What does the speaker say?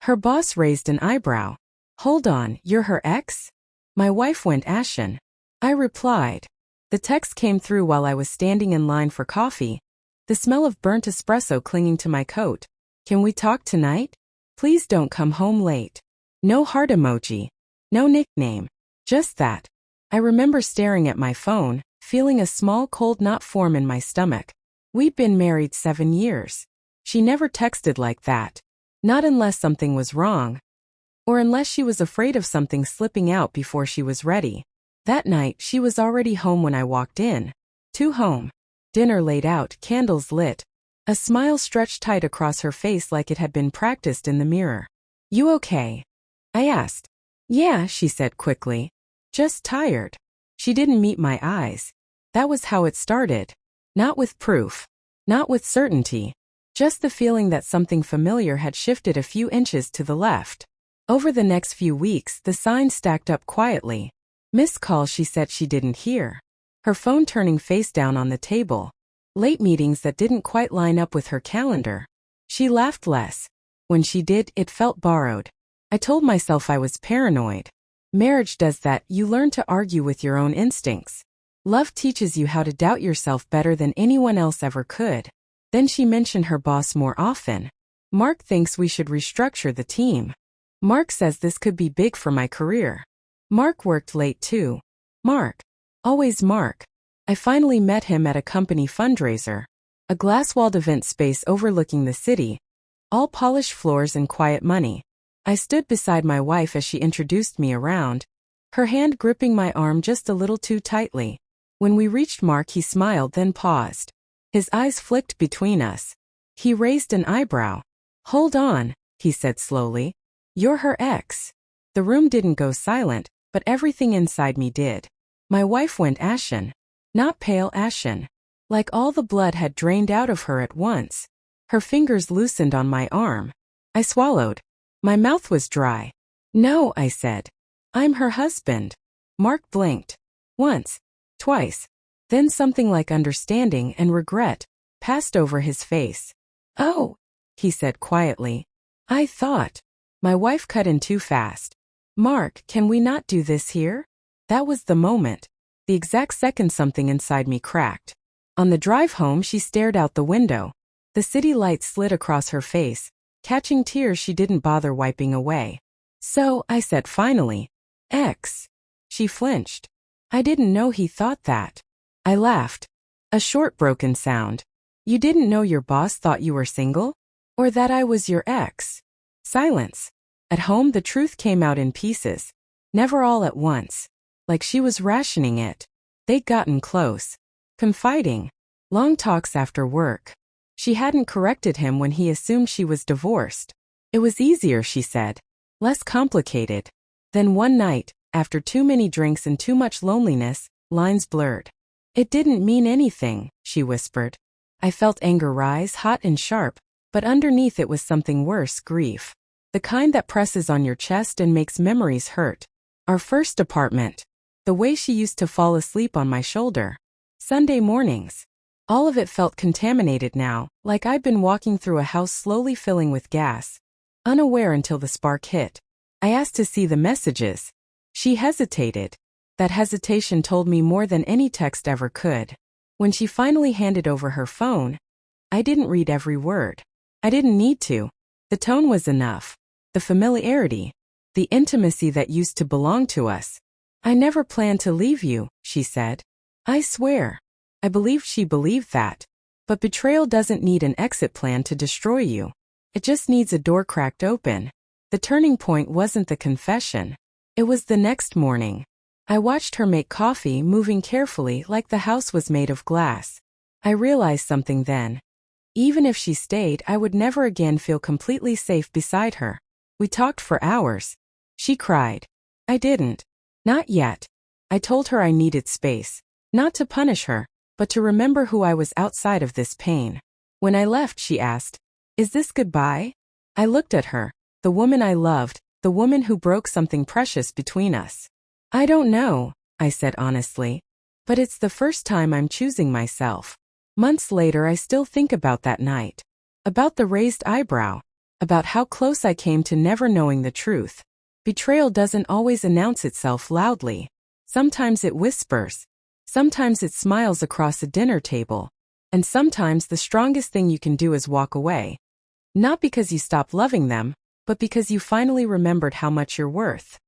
Her boss raised an eyebrow. Hold on, you're her ex? My wife went ashen. I replied. The text came through while I was standing in line for coffee. The smell of burnt espresso clinging to my coat. Can we talk tonight? Please don't come home late. No heart emoji. No nickname. Just that. I remember staring at my phone, feeling a small cold knot form in my stomach. We'd been married 7 years. She never texted like that. Not unless something was wrong. Or unless she was afraid of something slipping out before she was ready. That night, she was already home when I walked in. Home. Dinner laid out, candles lit. A smile stretched tight across her face like it had been practiced in the mirror. You okay? I asked. Yeah, she said quickly. Just tired. She didn't meet my eyes. That was how it started. Not with proof. Not with certainty. Just the feeling that something familiar had shifted a few inches to the left. Over the next few weeks, the signs stacked up quietly. Missed call she said she didn't hear. Her phone turning face down on the table. Late meetings that didn't quite line up with her calendar. She laughed less. When she did, it felt borrowed. I told myself I was paranoid. Marriage does that, you learn to argue with your own instincts. Love teaches you how to doubt yourself better than anyone else ever could. Then she mentioned her boss more often. Mark thinks we should restructure the team. Mark says this could be big for my career. Mark worked late too. Mark. Always Mark. I finally met him at a company fundraiser. A glass-walled event space overlooking the city. All polished floors and quiet money. I stood beside my wife as she introduced me around, her hand gripping my arm just a little too tightly. When we reached Mark, he smiled, then paused. His eyes flicked between us. He raised an eyebrow. Hold on, he said slowly. You're her ex. The room didn't go silent, but everything inside me did. My wife went ashen. Not pale ashen. Like all the blood had drained out of her at once. Her fingers loosened on my arm. I swallowed. My mouth was dry. No, I said. I'm her husband. Mark blinked. Once. Twice. Then something like understanding and regret passed over his face. Oh, he said quietly. I thought. My wife cut in too fast. Mark, can we not do this here? That was the moment. The exact second something inside me cracked. On the drive home, she stared out the window. The city lights slid across her face, catching tears she didn't bother wiping away. So, I said finally. Ex. She flinched. I didn't know he thought that. I laughed. A short broken sound. You didn't know your boss thought you were single? Or that I was your ex? Silence. At home, the truth came out in pieces. Never all at once. Like she was rationing it. They'd gotten close. Confiding. Long talks after work. She hadn't corrected him when he assumed she was divorced. It was easier, she said. Less complicated. Then one night, after too many drinks and too much loneliness, lines blurred. It didn't mean anything, she whispered. I felt anger rise, hot and sharp, but underneath it was something worse, grief. The kind that presses on your chest and makes memories hurt. Our first apartment. The way she used to fall asleep on my shoulder. Sunday mornings. All of it felt contaminated now, like I'd been walking through a house slowly filling with gas. Unaware until the spark hit. I asked to see the messages. She hesitated. That hesitation told me more than any text ever could. When she finally handed over her phone, I didn't read every word. I didn't need to. The tone was enough. The familiarity. The intimacy that used to belong to us. I never planned to leave you, she said. I swear. I believed she believed that. But betrayal doesn't need an exit plan to destroy you. It just needs a door cracked open. The turning point wasn't the confession. It was the next morning. I watched her make coffee, moving carefully like the house was made of glass. I realized something then. Even if she stayed, I would never again feel completely safe beside her. We talked for hours. She cried. I didn't. Not yet. I told her I needed space. Not to punish her, but to remember who I was outside of this pain. When I left, she asked, "Is this goodbye?" I looked at her, the woman I loved, the woman who broke something precious between us. I don't know, I said honestly. But it's the first time I'm choosing myself. Months later, I still think about that night. About the raised eyebrow. about how close I came to never knowing the truth. Betrayal doesn't always announce itself loudly. Sometimes it whispers. Sometimes it smiles across a dinner table. And sometimes the strongest thing you can do is walk away. Not because you stopped loving them, but because you finally remembered how much you're worth.